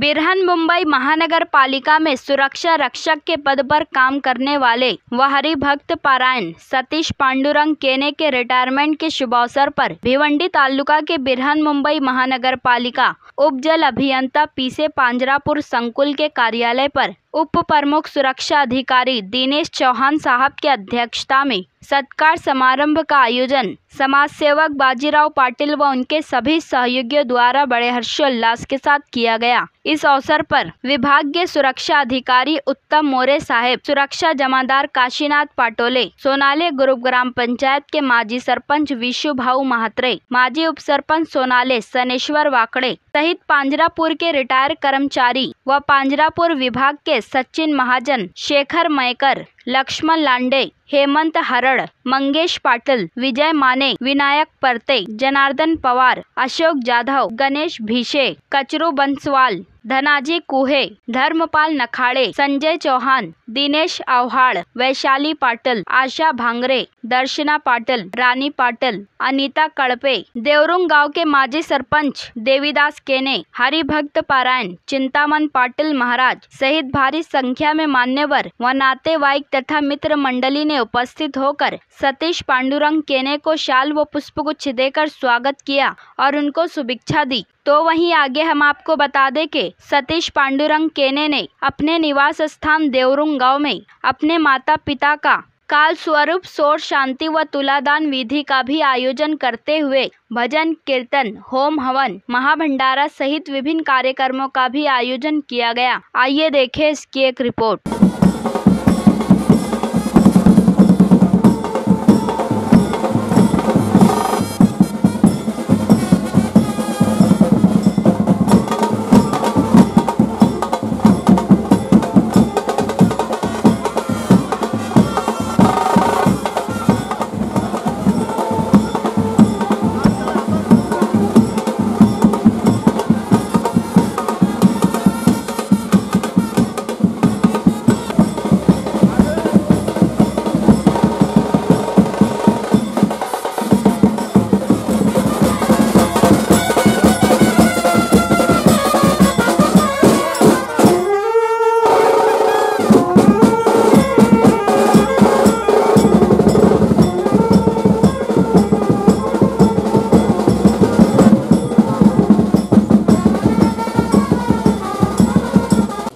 बृहन्मुंबई महानगर पालिका में सुरक्षा रक्षक के पद पर काम करने वाले व हरिभक्त पारायण सतीश पांडुरंग केने के रिटायरमेंट के शुभ अवसर पर भिवंडी तालुका के बृहन्मुंबई महानगर पालिका उप जल अभियंता पीसे पांजरापुर संकुल के कार्यालय पर उप प्रमुख सुरक्षा अधिकारी दिनेश चौहान साहब के अध्यक्षता में सत्कार समारंभ का आयोजन समाज सेवक बाजीराव पाटिल व उनके सभी सहयोगियों द्वारा बड़े हर्षोल्लास के साथ किया गया। इस अवसर पर विभाग के सुरक्षा अधिकारी उत्तम मोरे साहेब, सुरक्षा जमादार काशीनाथ पाटोले, सोनाले ग्रुप ग्राम पंचायत के माजी सरपंच विशु भाऊ महात्रे, माजी उप सरपंच सोनाले सनेश्वर वाकड़े सहित पांजरापुर के रिटायर कर्मचारी व पांजरापुर विभाग के सचिन महाजन, शेखर मयकर, लक्ष्मण लांडे, हेमंत हरड़, मंगेश पाटिल, विजय माने, विनायक परते, जनार्दन पवार, अशोक जाधव, गणेश भीशे, कचरू बंसवाल, धनाजी कुहे, धर्मपाल नखाड़े, संजय चौहान, दिनेश आव्हाड़, वैशाली पाटिल, आशा भांगरे, दर्शना पाटिल, रानी पाटिल, अनीता कड़पे, देवरुंग गांव के माजी सरपंच देवीदास केने, हरिभक्त पारायण, चिंतामन पाटिल महाराज सहित भारी संख्या में मान्यवर व नातेवाईक तथा मित्र मंडली ने उपस्थित होकर सतीश पांडुरंग केने को शाल व पुष्पगुच्छ देकर स्वागत किया और उनको शुभेच्छा दी। तो वहीं आगे हम आपको बता दें कि सतीश पांडुरंग केने ने अपने निवास स्थान देवरुंग गांव में अपने माता पिता का काल स्वरूप सोर शांति व तुलादान विधि का भी आयोजन करते हुए भजन कीर्तन, होम हवन, महाभंडारा सहित विभिन्न कार्यक्रमों का भी आयोजन किया गया। आइए देखें इसकी एक रिपोर्ट।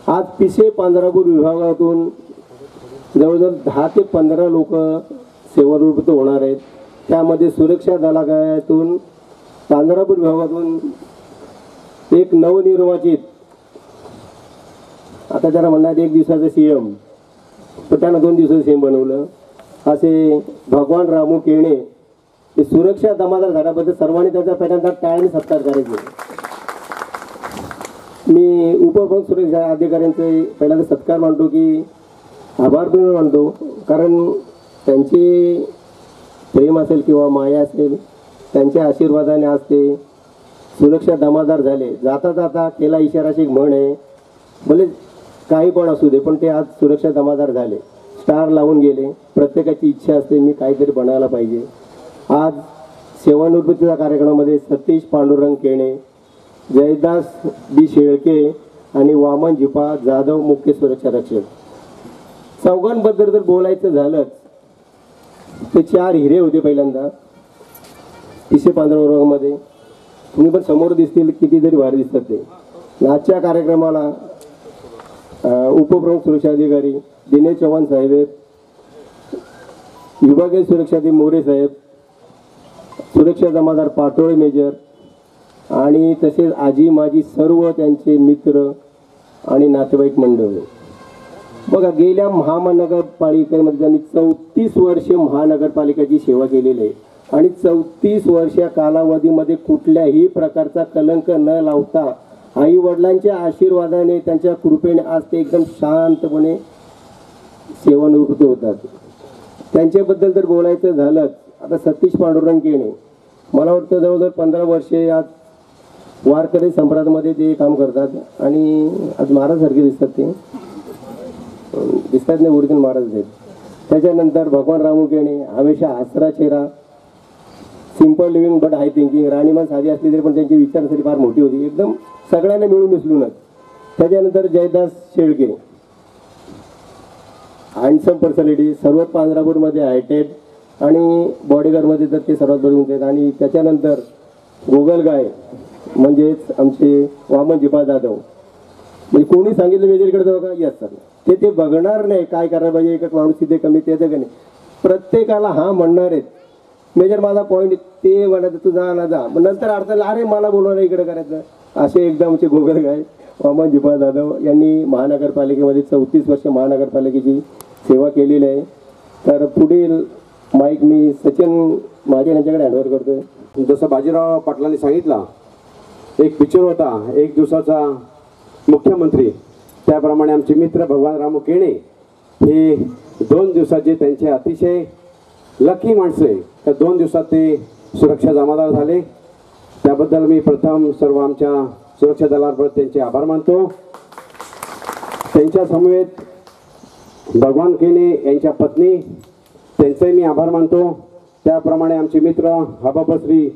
आज पिसे पांजरापूर विभागातून जवळजवळ 10 ते 15 लोक सेवानिवृत्त होणार आहेत। त्यामध्ये सुरक्षा दलातून पांजरापूर विभागातून एक नवनिर्वाचित, आता त्याला म्हणणार 1 दिवसाचा सीएम, पण त्यानं 2 दिवसाचं सीएम बनवलं, असे भगवान रामू केणे हे सुरक्षा दमादार झाल्याबद्दल सर्वांनी त्याचा पहिल्यांदा टाळ्याने सत्कार करायचे। मी उपप्रमुख सुरक्षा अधिकाऱ्यांचे पहिल्यांदा सत्कार मानतो की आभार पण मानतो, कारण त्यांची प्रेम असेल किंवा माया असेल, त्यांच्या आशीर्वादाने आज ते सुरक्षा दमादार झाले। जाता जाता केला इशाराची एक म्हण आहे, भले काही पण असू दे पण ते आज सुरक्षा दमादार झाले, स्टार लावून गेले। प्रत्येकाची इच्छा असते मी काहीतरी बनायला पाहिजे। आज सेवानिवृत्तीच्या कार्यक्रमामध्ये सतीश पांडुरंग केणे, जयदास बी शेळके आणि वामन जिपा जाधव मुख्य सुरक्षा रक्षक, चौघांबद्दल जर बोलायचं झालं ते 4 हिरे होते। पहिल्यांदा पिसे पांजरापूरमध्ये तुम्ही पण समोर दिसतील, कितीतरी भारी दिसतात ते। आजच्या कार्यक्रमाला उपप्रमुख सुरक्षा अधिकारी दिनेश चौहान साहेब, विभागीय सुरक्षा अधिकारी मोरे साहेब, सुरक्षा जमादार पाटोळे मेजर आणि तसेच आजी माजी सर्व त्यांचे मित्र आणि नातेवाईक मंडळ। बघा, गेल्या महानगरपालिकेमध्ये त्यांनी 34 वर्षे महानगरपालिकेची सेवा केलेली आहे आणि 34 वर्षा कालावधीमध्ये कुठल्याही प्रकारचा कलंक न लावता आई वडिलांच्या आशीर्वादाने, त्यांच्या कृपेने आज ते एकदम शांतपणे सेवानिवृत्त होतात। त्यांच्याबद्दल जर बोलायचं झालं, आता सतीश पांडुरंग केणे मला वाटतं जवळजवळ 15 वर्षे आज वारकरी संप्रदायामध्ये ते काम करतात आणि आज महाराजसारखे दिसतात, ते दिसतात नाही, ओरिजिनल महाराज आहेत। त्याच्यानंतर भगवान रामू केणे हमेशा हसरा चेहरा, simple living but high thinking, राणीमान साधी असली तरी पण त्यांची विचारसरणी फार मोठी होती, एकदम सगळ्यांना मिळून मिसळूनच। त्याच्यानंतर जयदास शेळके, हँडसम पर्सनॅलिटी, सर्वात पांढरापूरमध्ये हायटेड आणि बॉडीगार्डमध्ये तर ते सर्वात बरे आहेत. आणि त्याच्यानंतर गोगलगाय म्हणजेच आमचे वामन जिपा जाधव. म्हणजे कोणी सांगितलं मेजरकडे जाऊ का, यस सर, ते बघणार नाही काय करायला पाहिजे, एक माणूस तिथे कमी त्याचं का नाही, प्रत्येकाला हा म्हणणार आहेत. मेजर माझा पॉईंट ते म्हणायचं तू जा ना जा, मग नंतर अडचण अरे मला बोलवणं इकडे करायचं. असे एकदा आमचे गोगलगाय वामन जिपा जाधव यांनी महानगरपालिकेमध्ये 34 वर्ष महानगरपालिकेची सेवा केलेली आहे. तर पुढील माईक मी सचिन माझे यांच्याकडे हँडओव्हर करतोय. जसं बाजीराव पाटलांनी सांगितलं, एक पिक्चर होता एक दिवसाचा मुख्यमंत्री, त्याप्रमाणे आमचे मित्र भगवान रामू केणे हे 2 दिवसाचे त्यांचे अतिशय लकी माणसं आहे. त्या 2 दिवसात ते सुरक्षा जमादार झाले. त्याबद्दल मी प्रथम सर्व आमच्या सुरक्षा दलाबरोबर त्यांचे आभार मानतो. त्यांच्या समवेत भगवान केणे यांच्या पत्नी त्यांचेही मी आभार मानतो. त्याप्रमाणे आमचे मित्र हबाबश्री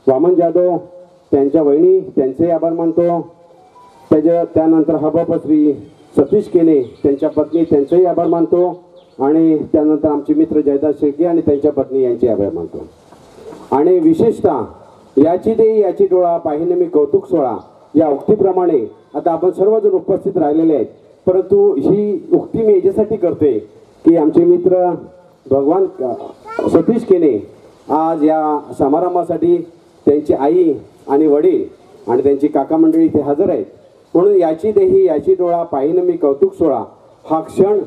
वामन जाधव त्यांच्या वहिनी त्यांचेही आभार मानतो. त्यानंतर हबाबश्री सतीश केणे त्यांच्या पत्नी त्यांचेही आभार मानतो. आणि त्यानंतर आमचे मित्र जयदास शेळके आणि त्यांच्या पत्नी यांचे आभार मानतो. आणि विशेषतः याची देही याची डोळा पाहिने मी कौतुक सोळा या उक्तीप्रमाणे आता आपण सर्वजण उपस्थित राहिलेले आहेत. परंतु ही उक्ती मी याच्यासाठी करते की आमचे मित्र भगवान सतीश केणे आज या समारंभासाठी त्यांची आई आणि वडील आणि त्यांची काका मंडळी इथे हजर आहेत. म्हणून याची देही याची डोळा पाहिनं मी कौतुक सोळा हा क्षण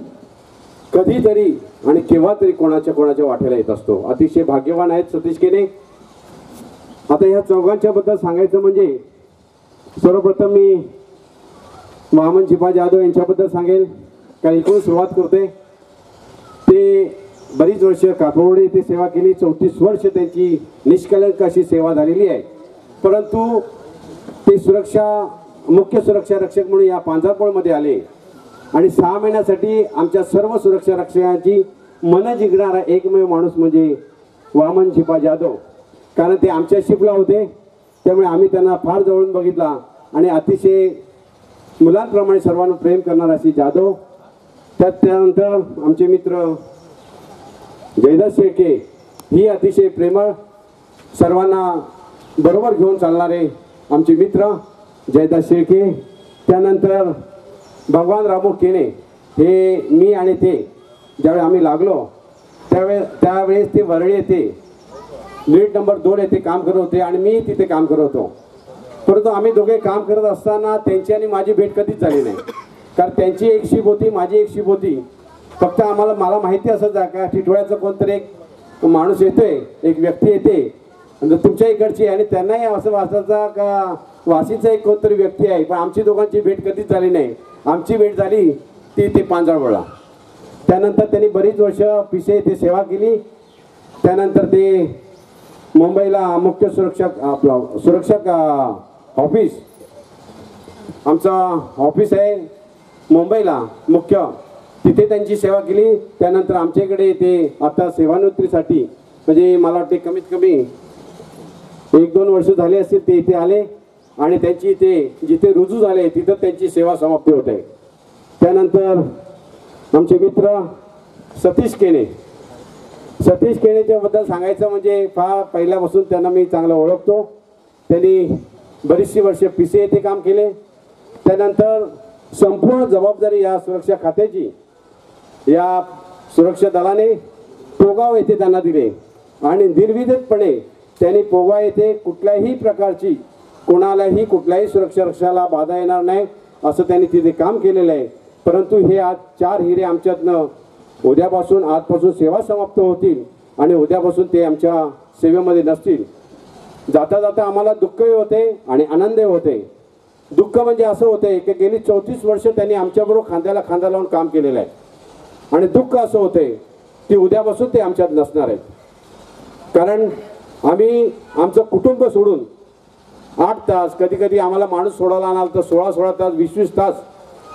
कधीतरी आणि केव्हा तरी कोणाच्या वाटेला येत असतो. अतिशय भाग्यवान आहेत सतीश केणे. आता ह्या चौघांच्या बद्दल सांगायचं म्हणजे सर्वप्रथम मी वामन जिपा जाधव यांच्याबद्दल सांगेल. कारण इकडून सुरुवात करते. ते बरीच वर्ष कापवडे येथे सेवा केली. 34 वर्ष त्यांची निष्कलंक अशी सेवा झालेली आहे. परंतु ते मुख्य सुरक्षा रक्षक म्हणून या पांझरपोळमध्ये आले आणि 6 महिन्यासाठी आमच्या सर्व सुरक्षा रक्षकांची मन जिंकणारा एकमेव माणूस म्हणजे वामन जिपा जाधव. कारण ते आमच्या शिपला होते, त्यामुळे आम्ही त्यांना फार जवळून बघितला आणि अतिशय मुलांप्रमाणे सर्वांना प्रेम करणारा अशी जाधव. त्यानंतर आमचे मित्र जयदास शेळके ही अतिशय प्रेमळ सर्वांना बरोबर घेऊन चालणारे आमचे मित्र जयदास शेळके. त्यानंतर भगवान रामू केणे हे मी आणि ते ज्यावेळी आम्ही लागलो त्यावेळेस ते वरळी येथे लीड नंबर 2 येथे काम करत होते आणि मी तिथे काम करत होतो. परंतु आम्ही दोघे काम करत असताना त्यांची आणि माझी भेट कधीच झाली नाही. कारण त्यांची एक शिप होती, माझी एक शिप होती. फक्त मला माहिती असायचं का टिटवाळ्याचं कोणतरी एक माणूस येतोय, एक व्यक्ती येते तुमच्या इकडची, आणि त्यांनाही असं वाचायचं का वाशीचा एक कोणतरी व्यक्ती आहे. पण आमची दोघांची भेट कधीच झाली नाही. आमची भेट झाली ती ते पांझरवळा. त्यानंतर त्यांनी बरीच वर्ष पिसे येथे सेवा केली. त्यानंतर ते मुंबईला मुख्य सुरक्षक ऑफिस आमचा ऑफिस आहे मुंबईला मुख्य, तिथे त्यांची सेवा केली. त्यानंतर आमच्याकडे ते आता सेवानिवृत्तीसाठी म्हणजे मला वाटते कमीत कमी 1-2 वर्ष झाले असतील ते इथे आले आणि त्यांची ते जिथे रुजू झाले तिथं त्यांची सेवा समाप्ती होते. त्यानंतर आमचे मित्र सतीश केणेच्या बद्दल सांगायचं म्हणजे फार पहिल्यापासून त्यांना मी चांगलं ओळखतो. त्यांनी बरीचशी वर्ष पिसे येथे काम केले. त्यानंतर संपूर्ण जबाबदारी या सुरक्षा खात्याची या सुरक्षा दलाने पोगाव येथे त्यांना दिले आणि निर्विवादपणे त्यांनी पोगाव येथे कुठल्याही प्रकारची कोणालाही कुठल्याही सुरक्षा रक्षकाला बाधा येणार नाही असं त्यांनी तिथे काम केलेलं आहे. परंतु हे आज 4 हिरे आमच्यातनं आजपासून सेवा समाप्त होतील आणि उद्यापासून ते आमच्या सेवेमध्ये नसतील. जाता जाता आम्हाला दुःखही होते आणि आनंदही होते. दुःख म्हणजे असं होते की गेली 34 वर्ष त्यांनी आमच्याबरोबर खांद्याला खांदा लावून काम केलेलं आहे आणि दुःख असं होते की उद्यापासून ते आमच्यात नसणार आहेत. कारण आम्ही आमचं कुटुंब सोडून 8 तास कधी आम्हाला माणूस सोडायला आणाल तर 16 तास 20 तास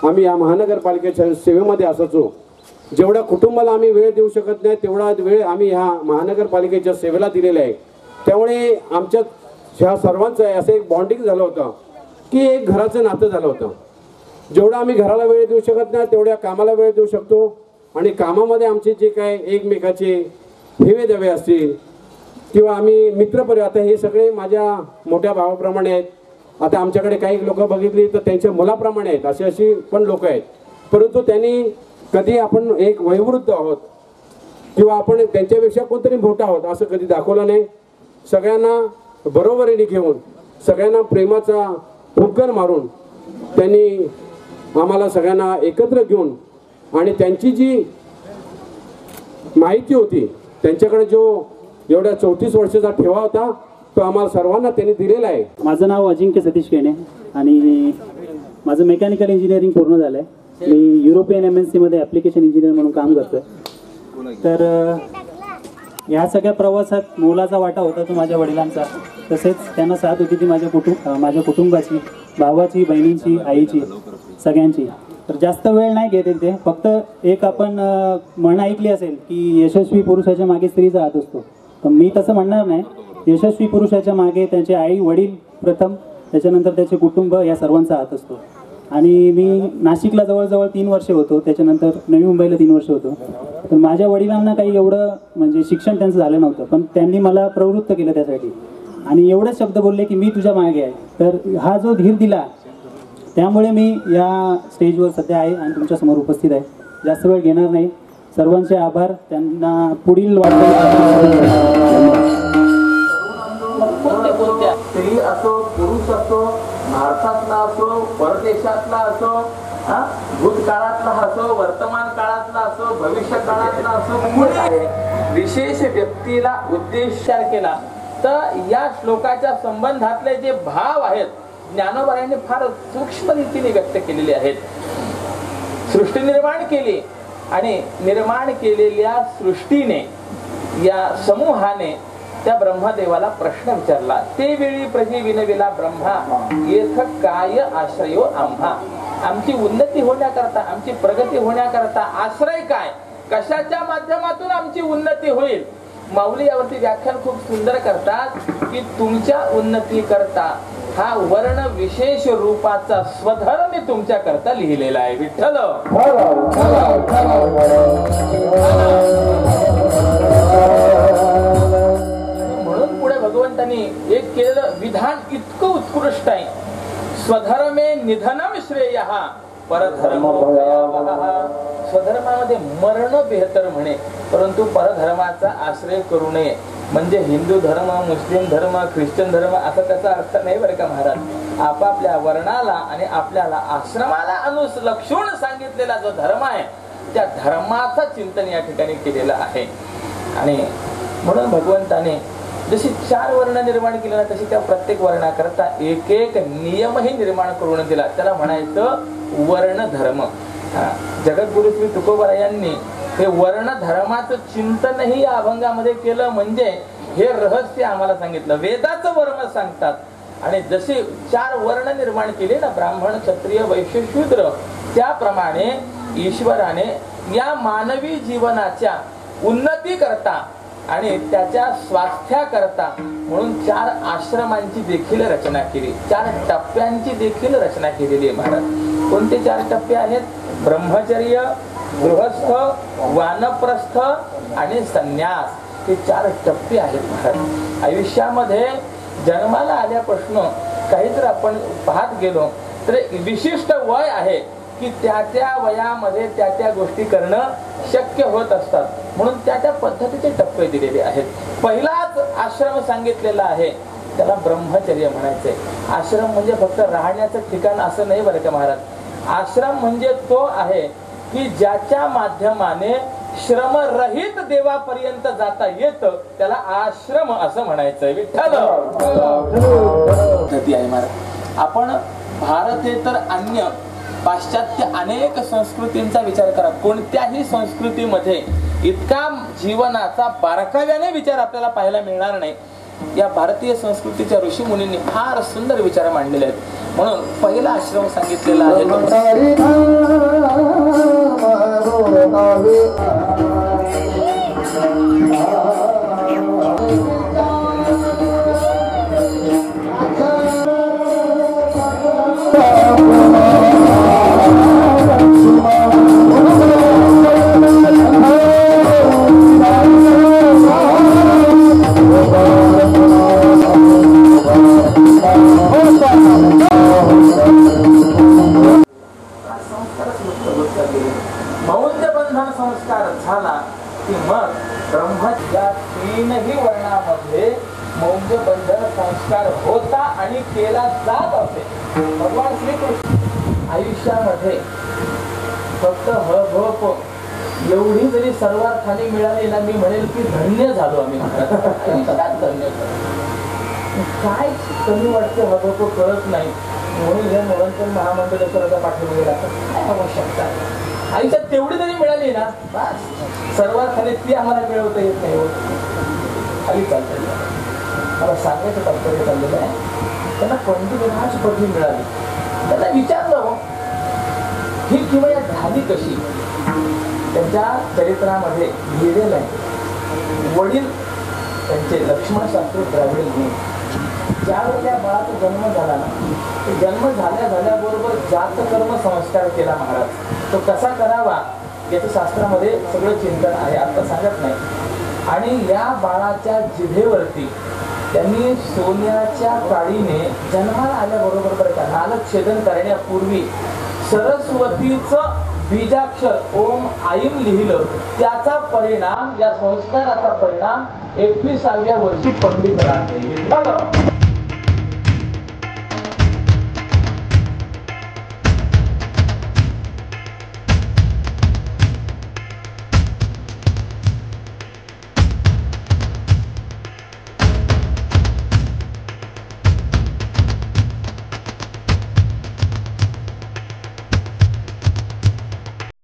आम्ही या महानगरपालिकेच्या सेवेमध्ये असायचो. जेवढ्या कुटुंबाला आम्ही वेळ देऊ शकत नाही तेवढा वेळ आम्ही ह्या महानगरपालिकेच्या सेवेला दिलेला आहे. त्यामुळे आमच्यात ह्या सर्वांचं असं एक बॉन्डिंग झालं होतं की एक घराचं नातं झालं होतं. जेवढा आम्ही घराला वेळ देऊ शकत नाही तेवढ्या कामाला वेळ देऊ शकतो आणि कामामध्ये आमचे जे काय एकमेकाचे हेवे देवे असतील किंवा आम्ही मित्रपरिवार, आता हे सगळे माझ्या मोठ्या भावाप्रमाणे आहेत. आता आमच्याकडे काही लोक बघितली तर त्यांच्या मुलाप्रमाणे आहेत, अशी पण लोक आहेत. परंतु त्यांनी कधी आपण एक वयोवृद्ध आहोत किंवा आपण त्यांच्यापेक्षा कोणतरी मोठा आहोत असं कधी दाखवलं नाही. सगळ्यांना बरोबरीने घेऊन, सगळ्यांना प्रेमाचा फुंकर मारून त्यांनी आम्हाला सगळ्यांना एकत्र घेऊन आणि त्यांची जी माहिती होती, त्यांच्याकडे जो एवढ्या 34 वर्षाचा ठेवा होता तो आम्हाला सर्वांना त्यांनी दिलेला आहे. माझं नाव अजिंक्य सतीश केणे आणि माझं मेकॅनिकल इंजिनिअरिंग पूर्ण झालं आहे. मी युरोपियन MNC मध्ये ॲप्लिकेशन इंजिनियर म्हणून काम करतो. तर ह्या सगळ्या प्रवासात मोलाचा वाटा होता तो माझ्या वडिलांचा. तसेच त्यांना साथ होती ती माझ्या कुटुंबाची, भावाची, बहिणींची, आईची, सगळ्यांची. तर जास्त वेळ नाही घेत ते. फक्त एक आपण म्हण ऐकली असेल की यशस्वी पुरुषाच्या मागे स्त्रीचा हात असतो. तर मी तसं म्हणणार नाही. यशस्वी पुरुषाच्या मागे त्यांचे आई वडील प्रथम, त्याच्यानंतर त्याचे कुटुंब, या सर्वांचा हात असतो. आणि मी नाशिकला जवळजवळ 3 वर्षे होतो, त्याच्यानंतर नवी मुंबईला 3 वर्ष होतो. तर माझ्या वडिलांना काही एवढं म्हणजे शिक्षण त्यांचं झालं नव्हतं, पण त्यांनी मला प्रवृत्त केलं त्यासाठी आणि एवढेच शब्द बोलले की मी तुझ्या मागे आहे. तर हा जो धीर दिला त्यामुळे मी या स्टेजवर सध्या आहे आणि तुमच्यासमोर उपस्थित आहे. जास्त वेळ घेणार नाही. सर्वांचे आभार. त्यांना पुढील स्त्री असो, पुरुष असो, भारतातला असो, परदेशातला असो, भूतकाळातला असो, वर्तमान काळातला असो, भविष्य काळातला असो, कोणी आहे विशेष व्यक्तीला उद्देशार केला तर या श्लोकाच्या संबंधातले जे भाव आहेत ज्ञानोबांनी फार सूक्ष्म रीतीने व्यक्त केलेले आहेत. सृष्टी निर्माण केली आणि निर्माण केलेल्या सृष्टीने, या समूहाने त्या ब्रह्मदेवाला प्रश्न विचारला. ते वेळी प्रजी विनविला ब्रह्मा, येथ काय आश्रयो आम्हा. आमची उन्नती होण्याकरता, आमची प्रगती होण्याकरता आश्रय काय, कशाच्या माध्यमातून आमची उन्नती होईल. माऊली यावरती व्याख्यान खूप सुंदर करतात की तुमच्या उन्नती करता हा वर्ण विशेष रूपाचा स्वधर्म तुमच्या करता लिहिलेला आहे. विठ्ठल म्हणून पुढे भगवंतांनी एक केलेलं विधान इतकं उत्कृष्ट आहे. स्वधर्मे निधनम श्रेयः परधर्म भयावहः. स्वधर्मामध्ये मरण बेहतर म्हणे, परंतु परधर्माचा आश्रय करू नये. म्हणजे हिंदू धर्म, मुस्लिम धर्म, ख्रिश्चन धर्म असा त्याचा अर्थ नाही बरं का महाराज. आपापल्या वर्णाला आणि आपल्याला आश्रमाला अनुलक्षून सांगितलेला जो धर्म आहे त्या धर्माचं चिंतन या ठिकाणी केलेलं आहे. आणि म्हणून भगवंताने जशी 4 वर्ण निर्माण केले ना, तशी त्या प्रत्येक वर्णाकरता एक एक नियमही निर्माण करून दिला. त्याला म्हणायचं वर्ण धर्म. जगद्गुरु श्री तुकोबरायांनी हे वर्ण धर्माचं चिंतनही या अभंगामध्ये केलं. म्हणजे हे रहस्य आम्हाला सांगितलं. वेदाचं वर्ण सांगतात आणि जसे 4 वर्ण निर्माण केले ना, ब्राह्मण, क्षत्रिय, वैश्य, शूद्र, त्याप्रमाणे ईश्वराने या मानवी जीवनाच्या उन्नती करता आणि त्याच्या स्वास्थ्याकरता म्हणून 4 आश्रमांची देखील रचना केली, 4 टप्प्यांची देखील रचना केलेली आहे महाराज. कोणते 4 टप्पे आहेत? ब्रह्मचर्य, गृहस्थ, वानप्रस्थ आणि संन्यास. हे 4 टप्पे आहेत महाराज. आयुष्यामध्ये जन्माला आल्यापासून काही जर आपण पाहत गेलो तर विशिष्ट वय आहे की त्या वयामध्ये त्या गोष्टी करणं शक्य होत असतात. म्हणून त्या पद्धतीचे टप्पे दिलेले आहेत. पहिलाच आश्रम सांगितलेला आहे त्याला ब्रह्मचर्य म्हणायचंय. आश्रम म्हणजे फक्त राहण्याचं ठिकाण असं नाही बरं का महाराज. आश्रम म्हणजे तो आहे की ज्याच्या माध्यमाने श्रमरहित देवापर्यंत जाता येतं, त्याला आश्रम असं म्हणायचंय. विठ्ठल आहे महाराज. आपण भारतेतर अन्य पाश्चात्य अनेक संस्कृतींचा विचार करा, कोणत्याही संस्कृतीमध्ये इतका जीवनाचा बारकाव्याने विचार आपल्याला पाहायला मिळणार नाही. या भारतीय संस्कृतीच्या ऋषी मुनींनी फार सुंदर विचार मांडलेले आहेत. म्हणून पहिला आश्रम सांगितलेला आहे की मग ब्रह्मच्या तीनही वर्णामध्ये मौंजबंधन संस्कार होता आणि केला जात असे. भगवान श्रीकृष्ण आयुष्यामध्ये फक्त ह एवढी जरी सर्वार्थाने मिळाली ना, मी म्हणेल की धन्य झालो आम्ही. आयुष्यात धन्य झालो. काय कमी वाटते ह कळत नाही म्हणून हे निरंतर महामंडळेश्वराच्या पाठीमागे लागतात. काय आवश्यकता आहे आयुष्यात तेवढी जरी मिळाली ना, बस सर्वार्थाने ती आम्हाला मिळवता येत नाही. खाली चालते. मला सांगायचं तात्पर्य चाललेलं आहे, त्यांना पंडित राज पदवी मिळाली. त्यांना विचारलं ही किंवा या झाली कशी. त्यांच्या चरित्रामध्ये लिहिलेलं आहे, वडील त्यांचे लक्ष्मणशास्त्री द्राविड म्हणून ज्यावेळी त्या बाळाचा जन्म झाला ना, तो जन्म झाल्याबरोबर जातकर्म संस्कार केला महाराज. तो कसा करावा याचं शास्त्रामध्ये सगळं चिंतन आहे, आता सांगत नाही. आणि या बाळाच्या जिभेवरती त्यांनी सोन्याच्या काडीने जन्माला आल्याबरोबर बरं का नालच्छेदन करण्यापूर्वी सरस्वतीचं बीजाक्षर ओम आईम लिहिलं. त्याचा परिणाम, या संस्काराचा परिणाम 21व्या वर्षी पंडित राहते.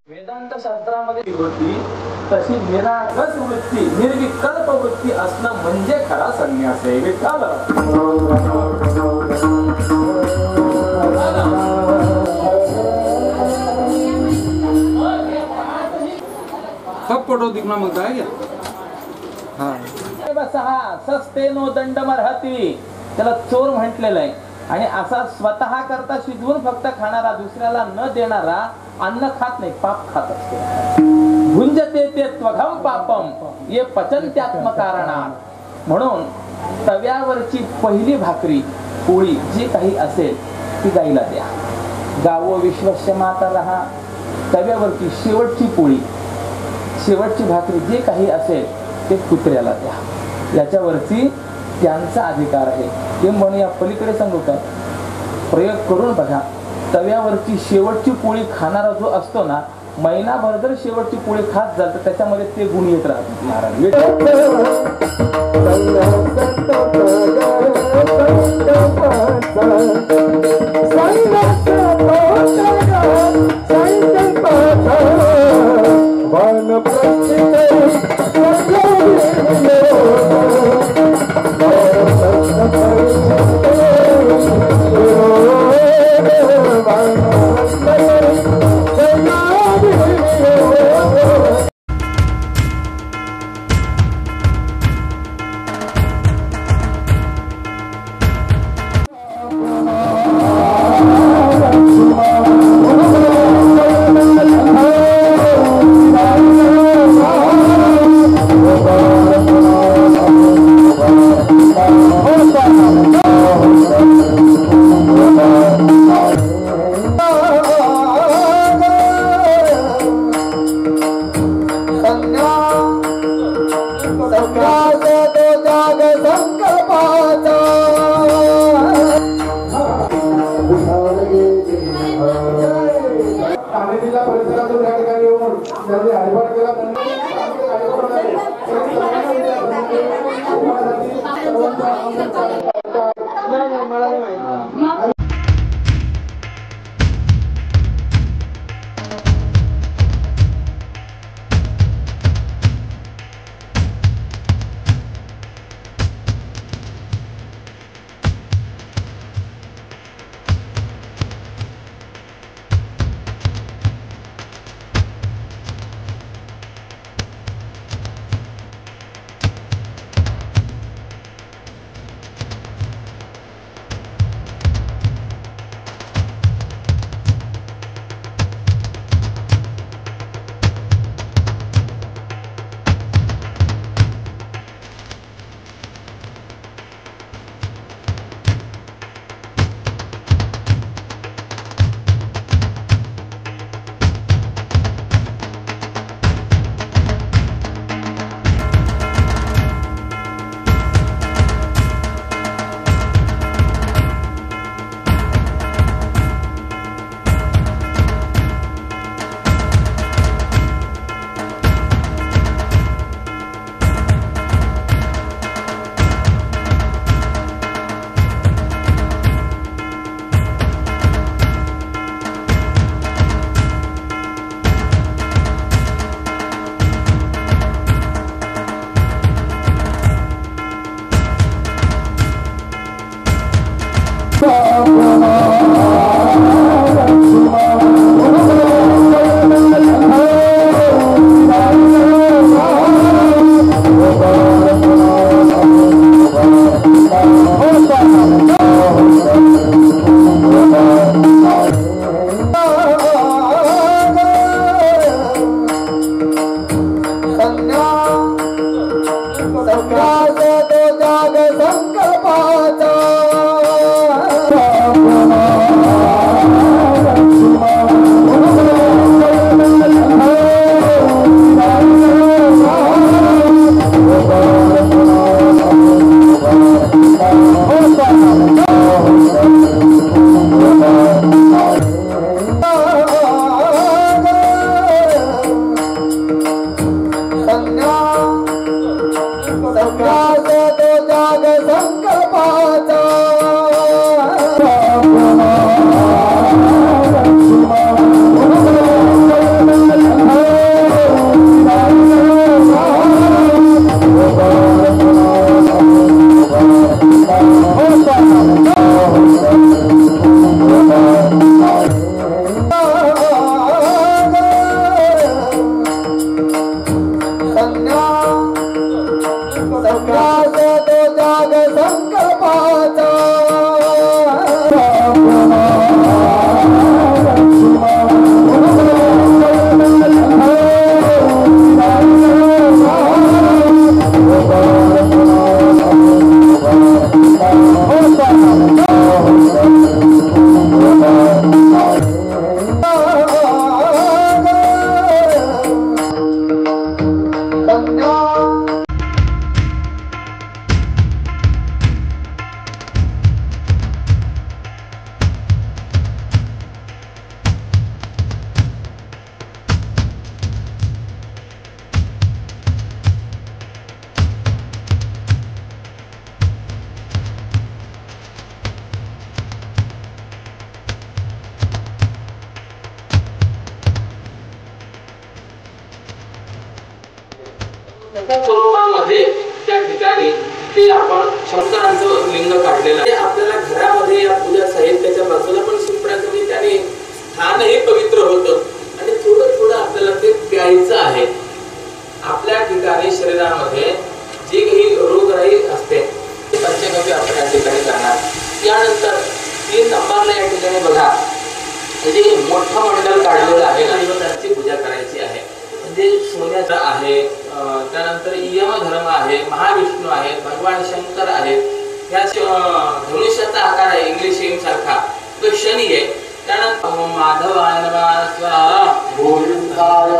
वेदांत शास्त्रामध्ये वृत्ती तशी निराकस वृत्ती, निर्विकल्प वृत्ती असणं म्हणजे खरा संन्यास आहे. विठ्ठल सब फोटो दिखना मिलता है क्या? हाँ. सस्तेनो दंडमर्हती त्याला चोर म्हटलेलं आहे. आणि असा स्वतः करता शिजवून फक्त खाणारा, दुसऱ्याला न देणारा अन्न खात नाही, पाप खात असतो. भुंजते ते त्वघम पापम ये पचन्त्यात्मकारणात. म्हणून तव्यावरची पहिली भाकरी पोळी जी काही असेल ती गाईला द्या. गावो विश्वस्य मातरः. तव्यावरची शेवटची पोळी, शेवटची भाकरी जे काही असेल ते कुत्र्याला द्या. याच्यावरती त्यांचा अधिकार आहे. ते म्हणून या पलीकडे सांगू काय, प्रयोग करून बघा. तव्यावरची शेवटची पोळी खाणारा जो असतो ना, महिनाभर जर शेवटची पोळी खात झाल तर त्याच्यामध्ये ते गुण येत राहतात. स्वरूपामध्ये त्या ठिकाणी ते आपण शंकरांचं लिंग काढलेलं आहे. आपल्याला घरामध्ये या पूजा साहित्याच्या बाजूला पण शिंपण्याचं त्याने स्थानही पवित्र होतं आणि थोडं थोडं आपल्याला ते प्यायचं आहे. आपल्या ठिकाणी शरीरामध्ये जे काही रोगराई असते ते पंचगव्य आपण या ठिकाणी करणार. त्यानंतर 3 नंबरला या ठिकाणी बघा म्हणजे मोठं मंडळ काढलेलं आहे ना त्याची पूजा करायची आहे. म्हणजे सोन्याचा आहे, त्यानंतर यमधर्म आहे, महाविष्णू आहे, भगवान शंकर आहेत. या धनुष्याचा आकार आहे इंग्लिश एम सारखा तो शनी आहे. त्यानंतर माधवाय नमः स्वाहा गोविंदाय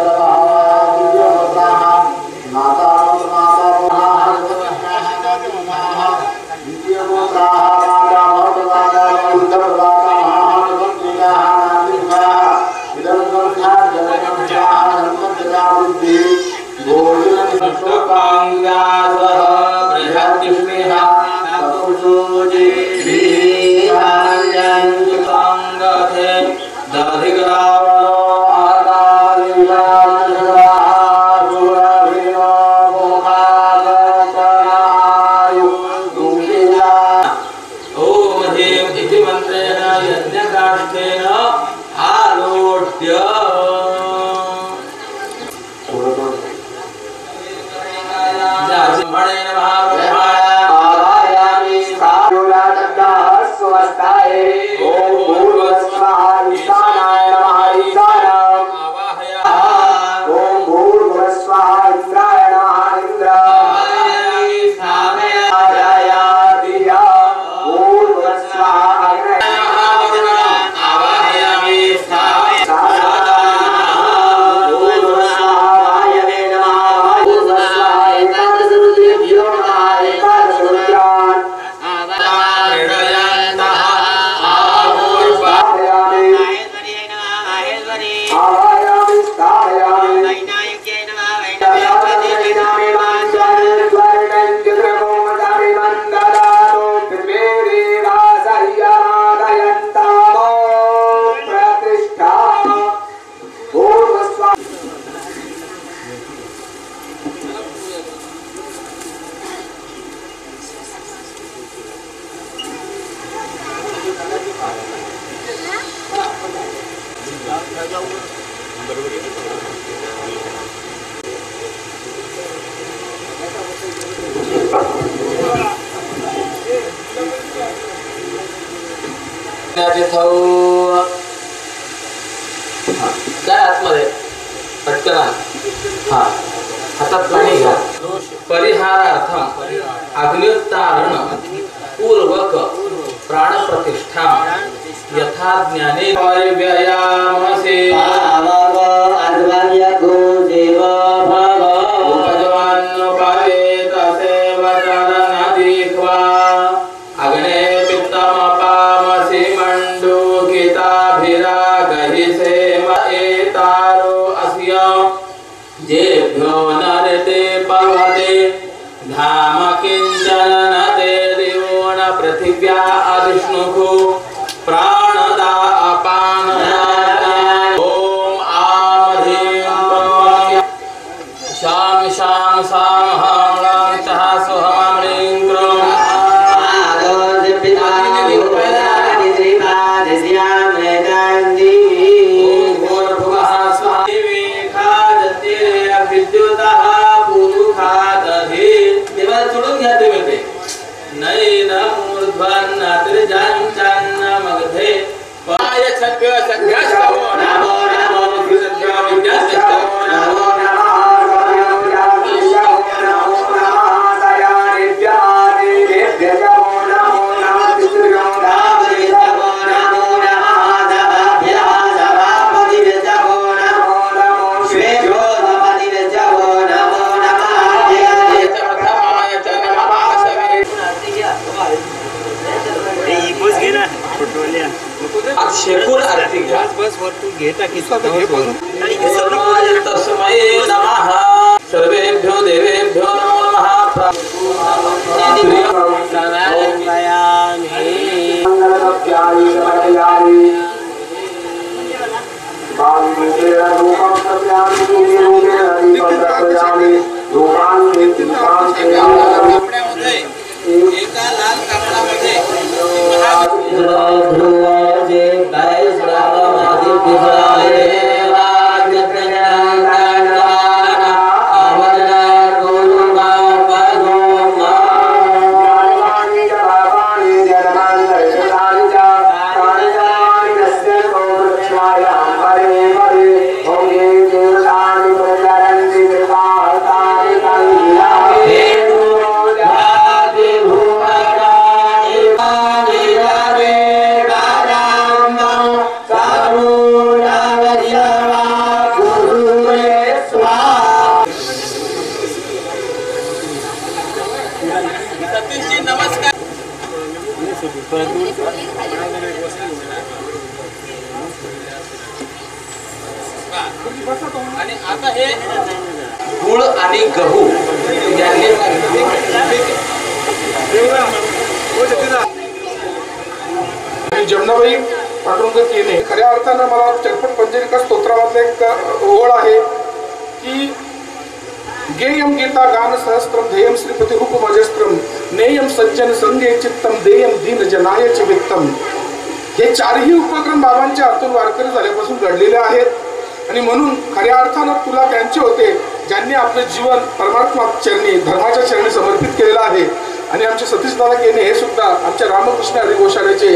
आतमध्ये पटकन हातात पाणी घ्या. परिहारार्थम अग्निोत्तारण पूर्वक प्राणप्रतिष्ठा यथा ज्ञाने व्यायामसे जेभ्यो नरते पवते धाम किंचन न ते दिवो न पृथिव्या अविष्णुको प्राणदा अपान ओम आम ह्रीं शाम शाम साम हम लं तः सुहम ह्रीं क्रों नैन मूर्ध्वन् त्रिजञ्चन्न मगधे पाय सभ्य सभ्यस्तवो नमो नमो सभ्य विद्यास्तवो नमो नमो तस्मै नमः। सर्वेभ्यो देवेभ्यो नमो नमः। एका लाल कापडामध्ये सतीशजी नमस्कार। आणि आता हे गुळ आणि गहू यांनी जमनाबाई पांडुरंग केने खऱ्या अर्थानं मला चरपट पंजरिका स्तोत्रामधलं एक ओळ आहे की गेयम गीता गान सहस्त्रम ध्येयम श्रीपती रूप मजस्त्रम नेयम सज्जन संगे चित्तम देयम दीन जनाय चित्तम। हे चारही उपक्रम बाबांच्या हातून वारकरी झाल्यापासून घडलेले आहेत आणि म्हणून खऱ्या अर्थानं तुला त्यांचे होते ज्यांनी आपले जीवन परमात्मा चरणी धर्माच्या चरणी समर्पित केलेलं आहे। आणि आमचे सतीशदादा केने हे सुद्धा आमच्या रामकृष्ण हरिघोषालयाचे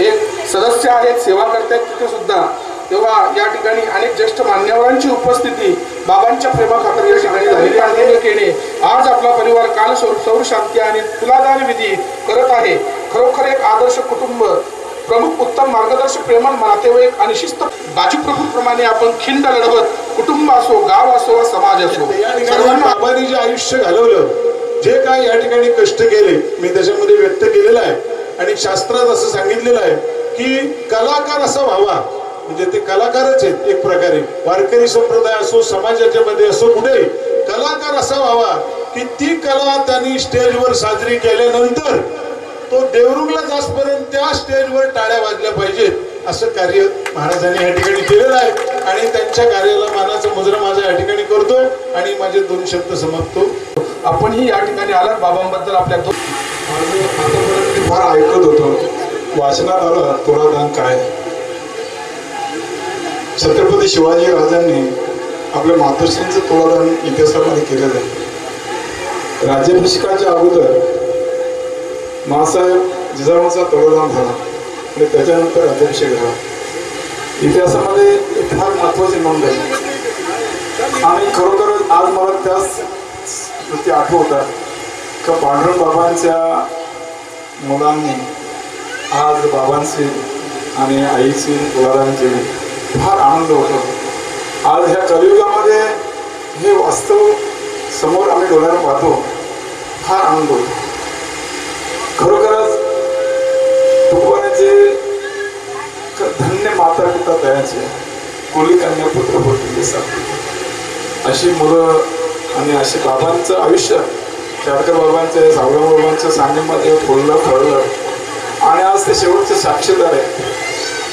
एक सदस्य आहेत, सेवा करतात तिथे सुद्धा। तेव्हा या ठिकाणी अनेक ज्येष्ठ मान्यवरांची उपस्थिती बाबांच्या प्रेमाखातर या ठिकाणी झालेली आहे। केने आज आपला परिवार काल सौर शांती आणि तुलादान विधी करत आहे। खरोखर एक आदर्श कुटुंब, प्रमुख उत्तम मार्गदर्शक प्रेमळ नातेवाईक आणि शिस्त बाजूप्रभूप्रमाणे आपण खिंड लढवत कुटुंब असो, गाव असो, समाज असो, सर्वांना बाबांनी जे आयुष्य घालवलं, जे काय या ठिकाणी कष्ट केले मी त्याच्यामध्ये व्यक्त केलेलं आहे। आणि शास्त्रात असं सांगितलेलं आहे की कलाकार असा व्हावा, म्हणजे ते कलाकारच आहेत एक प्रकारे। वारकरी संप्रदाय असो, समाजाच्या मध्ये असो, कुठे कलाकार असा व्हावा की ती कला त्यांनी स्टेजवर साजरी केल्यानंतर तो देवरुखला जासपर्यंत त्या स्टेजवर टाळ्या वाजल्या पाहिजेत असं कार्य महाराजांनी या ठिकाणी केलेलं आहे। आणि त्यांच्या कार्याला मानाचा मुजरा माझा या ठिकाणी करतो आणि माझे 2 शब्द समाप्तो। आपणही या ठिकाणी आलात बाबांबद्दल आपल्या आतापर्यंत फार ऐकत होतो, वाचनात आलं तुलादान काय। छत्रपती शिवाजी राजांनी आपल्या मातोश्रींचं तुलादान इतिहासामध्ये केलेलं आहे। राज्याभिषेकाच्या अगोदर मासाहेब जिजाऊंचा तुलादान झाला आणि त्याच्यानंतर राज्याभिषेक झाला। इतिहासामध्ये फार महत्वाची नोंद आहे। आणि खरोखरच आज मला त्याच गोष्टी आठवतात का पांडुरंग बाबांच्या मुलांनी आज बाबांची आणि आईची तुलादान केली, फार आनंद होतो। आज ह्या कलियुगामध्ये हे वास्तव समोर आम्ही डोळ्याला पाहतो, फार आनंद होतो। खरोखरच तुकोबाचे धन्य माता पिता दयाचे, कोली कन्या पुत्र होती अशी मुलं आणि असे बाबांचं आयुष्य केळकर बाबांचे, सावराम बाबांच्या सांगण्यामध्ये फुललं फळलं आणि आज ते शेवटचे साक्षीदार आहे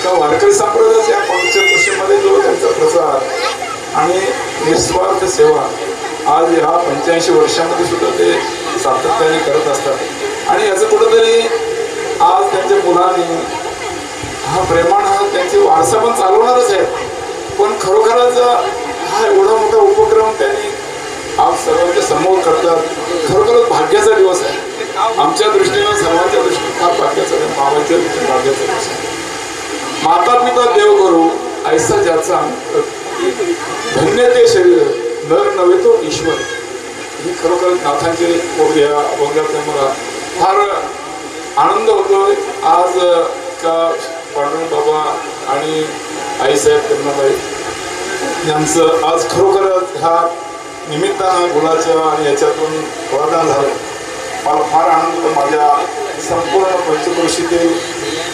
का वारकरी संप्रदायाच्या 25 वर्षामध्ये जो त्यांचा प्रसार आणि निस्वार्थ सेवा आज या 85 वर्षामध्ये सुद्धा ते सातत्याने करत असतात। आणि याचं कुठंतरी आज त्यांच्या मुलांनी हा प्रेमाण हा त्यांचे वारसा पण चालवणारच आहे, पण खरोखरच हा एवढा मोठा उपक्रम त्यांनी आज सर्वांच्या समोर करतात। खरोखरच भाग्याचा दिवस आहे आमच्या दृष्टीनं, सर्वांच्या दृष्टीने फार भाग्याचा आहे, मामाच्या दृष्टीने भाग्याचा दिवस आहे। माता पिता देव गुरु ऐसा ज्याचा धन्य ते शरीर नर नव्हे तो ईश्वर। ही खरोखर नाथांचे या अभंगात मला फार आनंद होतो। आज का पांडुरंग बाबा आणि आईसाहेब कन्नाबाई यांचं आज खरोखरच ह्या निमित्तानं गुलाच्या आणि याच्यातून वरदान झालं। मला फार आनंद होतो। माझ्या संपूर्ण पंचक्रोशीतील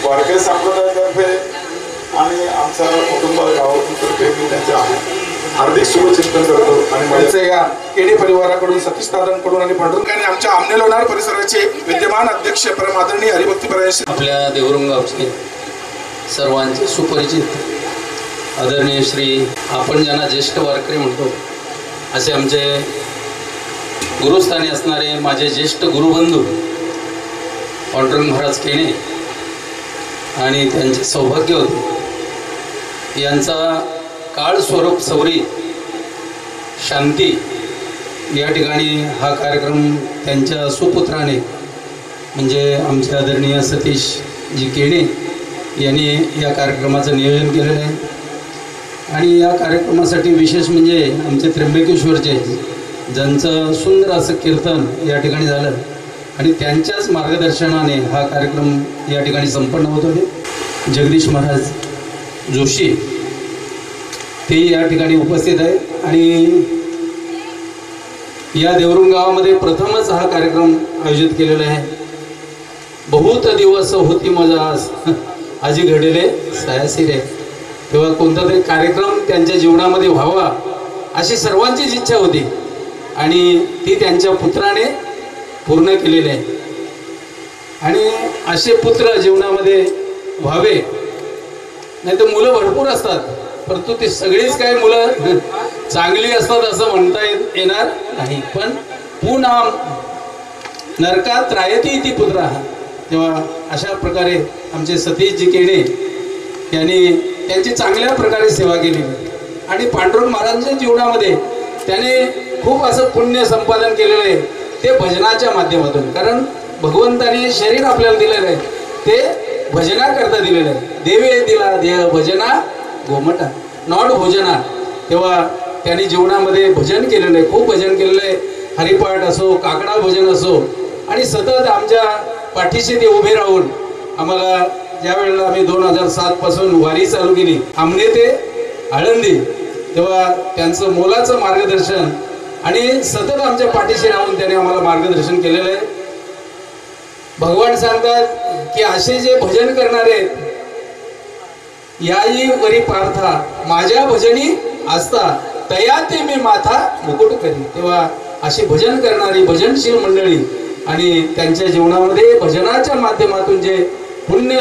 वारकरी संप्रदायातर्फे आणि आमचा कुटुंब गावातर्फे मी त्यांच्या हार्दिक शुभचिंतन करतो आणि माझ्या या केणे परिवाराकडून सतीश दादांकडून आणि पांडुरंग आणि आमच्या आमने लोणार परिसराचे विद्यमान अध्यक्ष परम आदरणीय हरिभक्तीपरायण आपल्या देवरुंग गावचे सर्वांचे सुपरिचित आदरणीय श्री आपण ज्यांना ज्येष्ठ वारकरी म्हणतो असे आमचे गुरुस्थानी असणारे माझे ज्येष्ठ गुरुबंधू पांडुरंग महाराज केणे आणि त्यांचे सौभाग्य होते यांचा काळ स्वरूप सौरी शांती या ठिकाणी हा कार्यक्रम त्यांच्या सुपुत्राने म्हणजे आमचे आदरणीय सतीशजी केणे यांनी या कार्यक्रमाचं नियोजन केलेलं आहे. आणि या कार्यक्रमासाठी विशेष म्हणजे आमचे त्र्यंबकेश्वरचे ज्यांचं सुंदर असं कीर्तन या ठिकाणी झालं आणि त्यांच्याच मार्गदर्शनाने हा कार्यक्रम या ठिकाणी संपन्न होत होते. जगदीश महाराज जोशी ते या ठिकाणी उपस्थित आहे आणि या देवरुंग गावामध्ये प्रथमच हा कार्यक्रम आयोजित केलेला आहे. बहुत दिवस होती मजा आजी घडले सयासिरे. तेव्हा कोणता तरी कार्यक्रम त्यांच्या जीवनामध्ये व्हावा अशी सर्वांचीच इच्छा होती आणि ती त्यांच्या पुत्राने पूर्ण केलेली आहे. आणि असे पुत्र जीवनामध्ये व्हावे. नाही तर मुलं भरपूर असतात परंतु ती सगळीच काही मुलं चांगली असतात असं म्हणता येणार नाही. पण पुन्हा नरकात रायती ती पुत्र. तेव्हा अशा प्रकारे आमचे सतीशजी केणे यांनी त्यांची चांगल्या प्रकारे सेवा केली आणि पांडुरंग महाराजांच्या जीवनामध्ये त्याने खूप असं पुण्य संपादन केलेलं आहे ते भजनाच्या माध्यमातून. कारण भगवंताने शरीर आपल्याला दिलेलं आहे ते भजनाकरता दिलेलं आहे. देवे दिला देह भजना गोमटा नॉट भोजना. तेव्हा त्यांनी जीवनामध्ये भजन केलेलं आहे, खूप भजन केलेलं आहे. हरिपाठ असो काकडा भजन असो आणि सतत आमच्या पाठीशी ते उभे राहून आम्हाला ज्या वेळेला आम्ही 2007 पासून वारी चालू केली आमने ते आळंदी तेव्हा त्यांचं मोलाचं मार्गदर्शन आणि सतत आमच्या पाठीशी राहून त्याने आम्हाला मार्गदर्शन केलेलं आहे. भगवान सांगतात की असे जे भजन करणारे याही वरी पार्था माझ्या भजनी असता तया ते मी माथा मुकुट करी. तेव्हा अशी भजन करणारी भजनशील मंडळी आणि त्यांच्या जीवनामध्ये भजनाच्या माध्यमातून जे पुण्य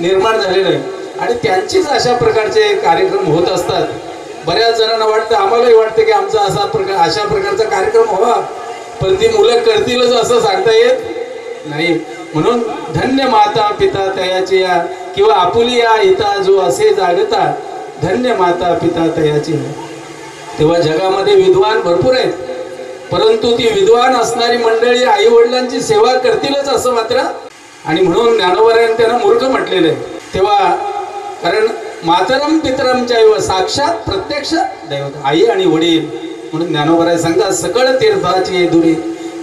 निर्माण झालेलं आहे आणि त्यांचीच अशा प्रकारचे कार्यक्रम होत असतात. बऱ्याच जणांना वाटतं आम्हालाही वाटतं की आमचा अशा प्रकारचा कार्यक्रम व्हावा पण ती मुलं करतीलच असं सांगता येत नाही. म्हणून धन्य माता पिता तयाची या किंवा आपुली या हिता जो असे जागता धन्य माता पिता तयाची. तेव्हा जगामध्ये विद्वान भरपूर आहेत परंतु ती विद्वान असणारी मंडळी आई वडिलांची सेवा करतीलच असं मात्र. आणि म्हणून ज्ञानोबरायांनी त्यांना मूर्ख म्हटलेलं आहे. तेव्हा कारण मातरम पितरमच्या साक्षात प्रत्यक्ष दैवत आई आणि वडील म्हणून ज्ञानोबराय सांगतात सकळ तीर्थाची दुरी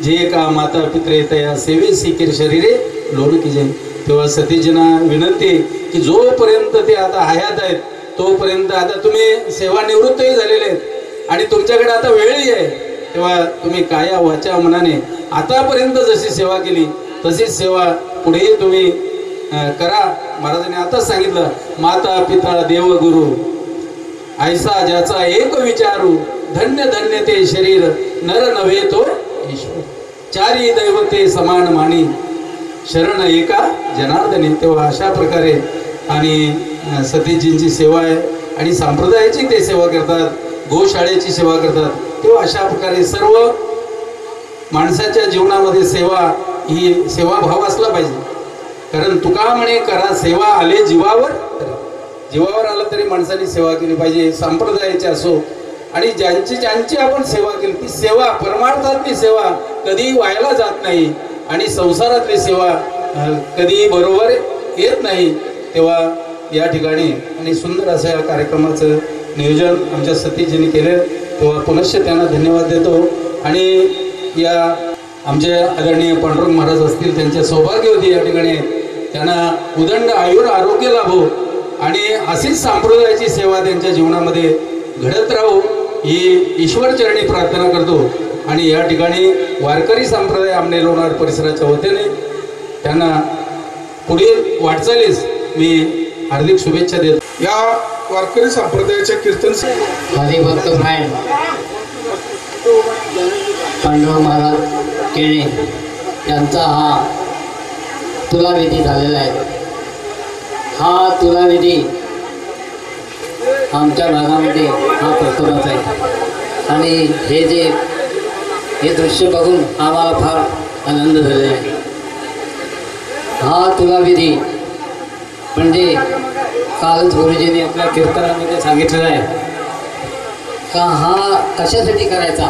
जे का माता पित्रे तया सेवे सिकीर शरीरे लोण की जय. तेव्हा सतीजींना विनंती की जोपर्यंत ते आता हयात आहेत तोपर्यंत आता तुम्ही सेवानिवृत्तही झालेले आहेत आणि तुमच्याकडे आता वेळही आहे. तेव्हा तुम्ही काया वाचा मनाने आतापर्यंत जशी सेवा केली तशीच सेवा पुढेही तुम्ही करा. महाराजांनी आताच सांगितलं माता पिता देव गुरु ऐसा ज्याचा एक विचारू धन्य धन्य ते शरीर नर नव्हे तो ईश्वर. चारी दैवते समान मानी शरण एका जनार्दनी. तेव्हा अशा प्रकारे आणि सतीजींची सेवा आहे आणि संप्रदायाची ते सेवा करतात, गोशाळेची सेवा करतात. तेव्हा अशा प्रकारे सर्व माणसाच्या जीवनामध्ये सेवा ही सेवाभाव असला पाहिजे. कारण तुका म्हणे करा सेवा आले जीवावर जीवावर आलं तरी माणसाने सेवा केली पाहिजे. संप्रदायाची असो आणि ज्यांची आपण सेवा केली ती सेवा परमार्थातली सेवा कधी वायाला जात नाही आणि संसारातली सेवा कधी बरोबर येत नाही. तेव्हा या ठिकाणी आणि सुंदर असं या कार्यक्रमाचं नियोजन आमच्या सतीशजींनी केलं. तेव्हा पुनश्च त्यांना धन्यवाद देतो. आणि या आमचे आदरणीय पांडुरंग महाराज असतील त्यांचे सौभाग्य होते या ठिकाणी त्यांना उदंड आयुर आरोग्य लाभो आणि अशीच संप्रदायाची सेवा त्यांच्या जीवनामध्ये घडत राहो ही ईश्वरचरणी प्रार्थना करतो. आणि या ठिकाणी वारकरी संप्रदाय आमने लोणार परिसराच्या वतीने त्यांना पुढील वाटचालीस मी हार्दिक शुभेच्छा देतो. या वारकरी संप्रदायाच्या कीर्तन हरिभक्त ब्रायन पांडुरंग महाराज केणे यांचा हा तुलाविधी झालेला आहे. हा तुलाविधी आमच्या भागामध्ये हा प्रथमच आहे आणि हे दृश्य बघून आम्हाला फार आनंद झालेला आहे. हा तुलाविधी म्हणजे कालच गुरुजींनी आपल्या कीर्तनामध्ये सांगितलेलं आहे का हा कशासाठी करायचा.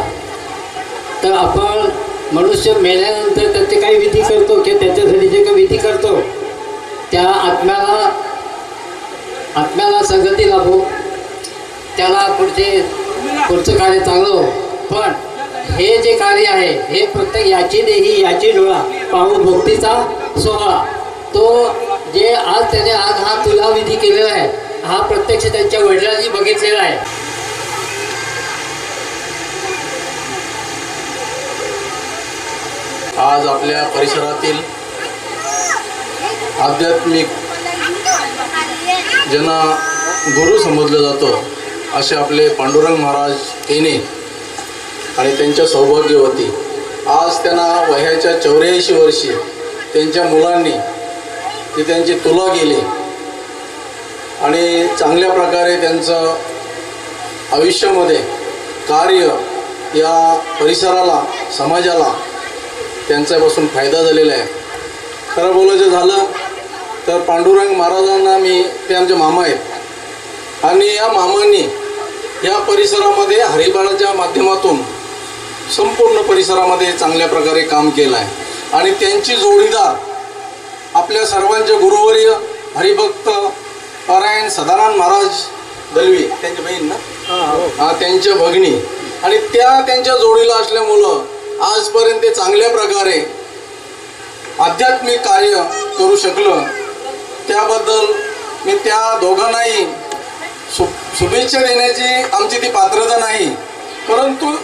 तर आपण मनुष्य मेल्यानंतर त्याचे काही विधी करतो की त्याच्यासाठी जे काही विधी करतो त्या आत्म्याला सद्गती लाभो, त्याला पुढचं कार्य चांगलं हो. पण हे जे कार्य आहे हे प्रत्येक याची देही याची डोळा पाहू भक्तीचा सोहळा, तो जे आज त्याने आज हा तुलाविधी केलेला आहे हा प्रत्यक्ष त्यांच्या वडिलांनी बघितलेला आहे. आज आपल्या परिसरातील आध्यात्मिक ज्यांना गुरु समजलं जातं असे आपले पांडुरंग महाराज केणे आणि त्यांच्या सौभाग्यवती आज त्यांना वयाच्या 84 वर्षी त्यांच्या मुलांनी ती त्यांची तुला गेली आणि चांगल्या प्रकारे त्यांचं आयुष्यामध्ये कार्य या परिसराला समाजाला त्यांच्यापासून फायदा झालेला आहे. खरं बोलायचं झालं तर पांडुरंग महाराजांना ते आमचे मामा आहेत आणि या मामांनी या परिसरामध्ये हरिबाळाच्या माध्यमातून संपूर्ण परिसरामध्ये चांगल्या प्रकारे काम केलं आहे आणि त्यांची जोडीदार आपल्या सर्वांचे गुरुवर्य हरिभक्त पारायण सदानंद महाराज दलवी त्यांची बहीण ना त्यांच्या भगिनी आणि त्यांच्या जोडीला असल्यामुळं आजपर्यंत ते चांगल्या प्रकारे आध्यात्मिक कार्य करू शकलं. त्याबद्दल मी त्या दोघांनाही शुभेच्छा देण्याची आमची ती पात्रता नाही, परंतु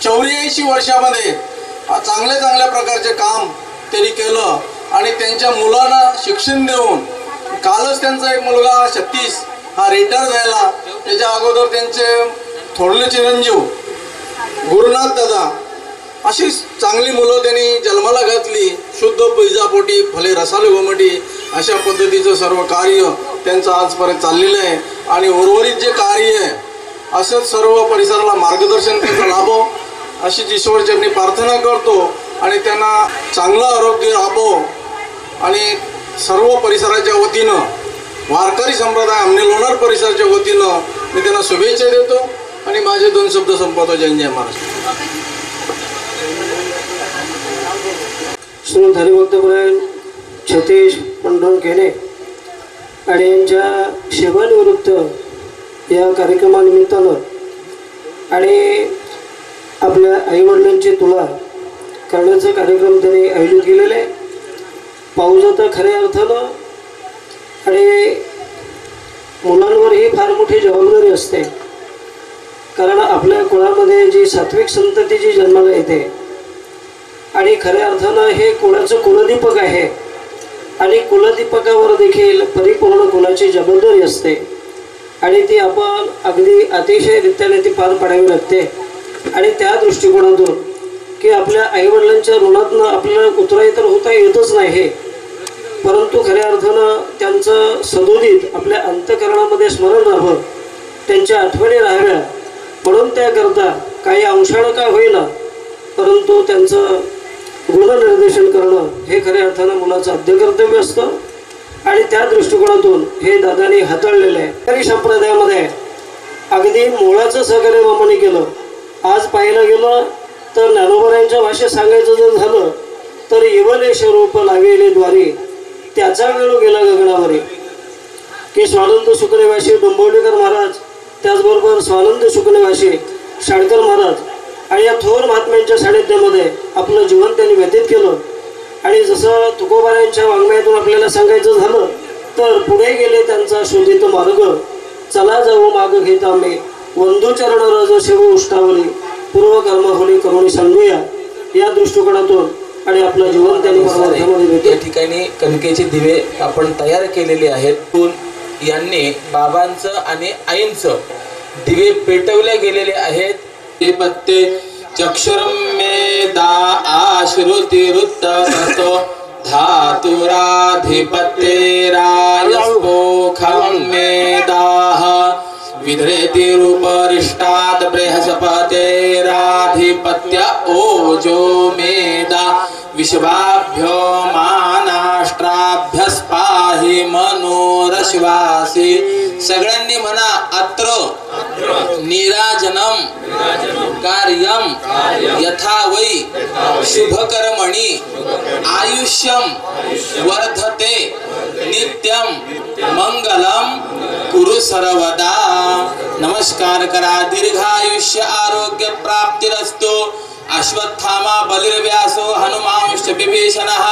84 वर्षामध्ये चांगल्या प्रकारचे काम त्यांनी केलं आणि त्यांच्या मुलांना शिक्षण देऊन कालच त्यांचा एक मुलगा 36 हा रिटायर झाला. त्याच्या अगोदर त्यांचे थोरले चिरंजीव गुरुनाथ दादा अशी चांगली मुलं त्यांनी जन्माला घातली. शुद्ध बीजापोटी फले रसाले गोमटी अशा पद्धतीचं सर्व कार्य त्यांचं आजपर्यंत चाललेलं आहे आणि उर्वरित जे कार्य आहे असंच सर्व परिसराला मार्गदर्शन त्यांचं लाभो अशी ईश्वरचरणी प्रार्थना करतो आणि त्यांना चांगलं आरोग्य लाभो आणि सर्व परिसराच्या वतीनं वारकरी संप्रदाय आमने लोणार परिसराच्या वतीनं मी त्यांना शुभेच्छा देतो आणि माझे 2 शब्द संपवतो. जय जय महाराज. श्री हरिभक्तपरायण सतीश पांडुरंग केणे आणि यांच्या सेवानिवृत्त या कार्यक्रमानिमित्तानं आणि आपल्या आईवडिलांची तुला करण्याचा कार्यक्रम त्यांनी आयोजित केलेला आहे. पाहू जातं खऱ्या अर्थानं आणि मुलांवरही फार मोठी जबाबदारी असते, कारण आपल्या कुळामध्ये जी सात्विक संतती जी जन्माला येते आणि खऱ्या अर्थानं हे कुळाचं कुलदीपक आहे आणि कुलदीपकावर देखील परिपूर्ण कुलाची जबाबदारी असते आणि ती आपण अगदी अतिशय रित्याने ती पार पाडावी लागते. आणि त्या दृष्टिकोनातून की आपल्या आईवडिलांच्या ऋणातनं आपल्याला उतराई तर होता येतच नाही, परंतु खऱ्या अर्थानं त्यांचं सदोदित आपल्या अंतःकरणामध्ये स्मरण राहावं, त्यांच्या आठवणी राहाव्या म्हणून त्याकरता काही अंशानं काय होईना परंतु त्यांचं गुणनिर्देशन करणं हे खऱ्या अर्थानं मुलाचं आद्य कर्तव्य असतं आणि त्या दृष्टिकोनातून हे दादांनी हाताळलेलं आहे. तरी संप्रदायामध्ये अगदी मुळाचं सहकार्य मामाने केलं. आज पाहायला गेलं तर ज्ञानोबरायांच्या भाषेत सांगायचं जर झालं तर इवलेश रूप लावेले द्वारे त्याचा वेळ गेला गगनावरी की स्वानंद शुकनिवासी डोंबिवलीकर महाराज, त्याचबरोबर स्वानंद शुकनिवासी शाळकर महाराज आणि या थोर महात्म्यांच्या सानिध्यामध्ये आपलं जीवन त्यांनी व्यतीत केलं. आणि जसं तुकोबारायांच्या वाङ्मयातून आपल्याला सांगायचं झालं तर पुढे गेले त्यांचा शोधित मार्ग, चला जाऊ माग घेता मी वंदुचरण रज शिव उष्टावली पूर्वकर्म होली करुणी सांगूया. या दृष्टिकोनातून आणि आपलं जीवन त्यांनी परमार्थामध्ये भेटेल. या ठिकाणी कणकेचे दिवे आपण तयार केलेले आहेत. यांनी बाबांचं आणि आईंचं दिवे पेटवले गेलेले आहेत. ते पत्ते चक्षुर्मेदा आश्रुतिरुत्तरतो धातुराधिपत्येरायस्पोखं मेदाः विधृतिरुपरिष्टात् बृहस्पतेराधिपत्य ओजो मेदा विश्वाभ्यो मानाष्ट्राभ्यस्पाहि मनोरश्वासी. सगळ्यांनी म्हणा अत्र निराजनम कार्यम यथा वै शुभकर्मणि आयुष्यम वर्धते नित्यम मंगलम कुरु सर्वदा. नमस्कार करा. दीर्घायुष्य आरोग्य प्राप्तिरस्तु. अश्वत्थामा बलिर्व्यासो हनुमांश्च विभीषणः.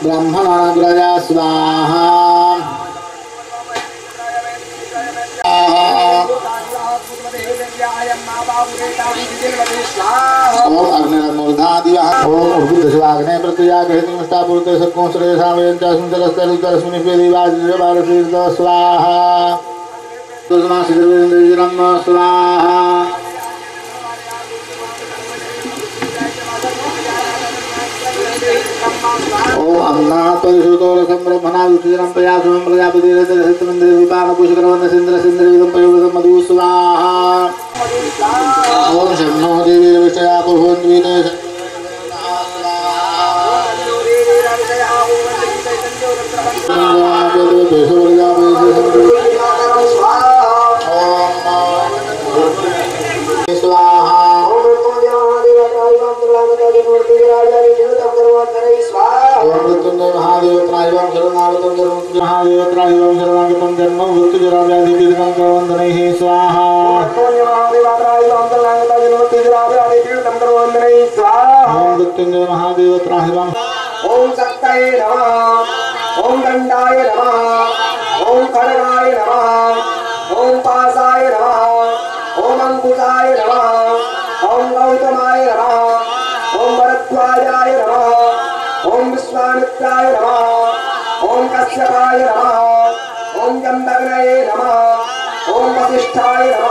ब्राह्मणाग्रजा स्वाहा. ओम अग्निर्मूर्धादिवा. ओम उर्बुद्धस्वाग्ने प्रत्युया गृहनिष्ठापूर्ते सक्कों श्रेयसामयञ्चास्मिन् स्वाहा. तुलसीर्वेन्द्रम स्वाहा. ओम अन्नात् परिशुद्धोरसं ब्रह्मणादुष्टिजनं प्रयासं प्रजापतिरतरहितमिन्द्रविपानकुशकरवन्दसेन्द्रसेन्द्रविदं पयोगदं मधु स्वाहा. ओम शन्नो देवी विषया कुर्वन्त्वीते ओम शक्तये नमः. ओम दंडाय नमः. ओम खड्गाय नमः. ओम पासाय नमः. ओम अंकुशाय नमः. ओम गौतमाय नमः. ओम भरद्वाजाय नमः. ओम विश्वामित्राय नमः. ओम कश्यपाय नमः. ओम जमदग्नये नमः. ओम वसिष्ठाय नमः.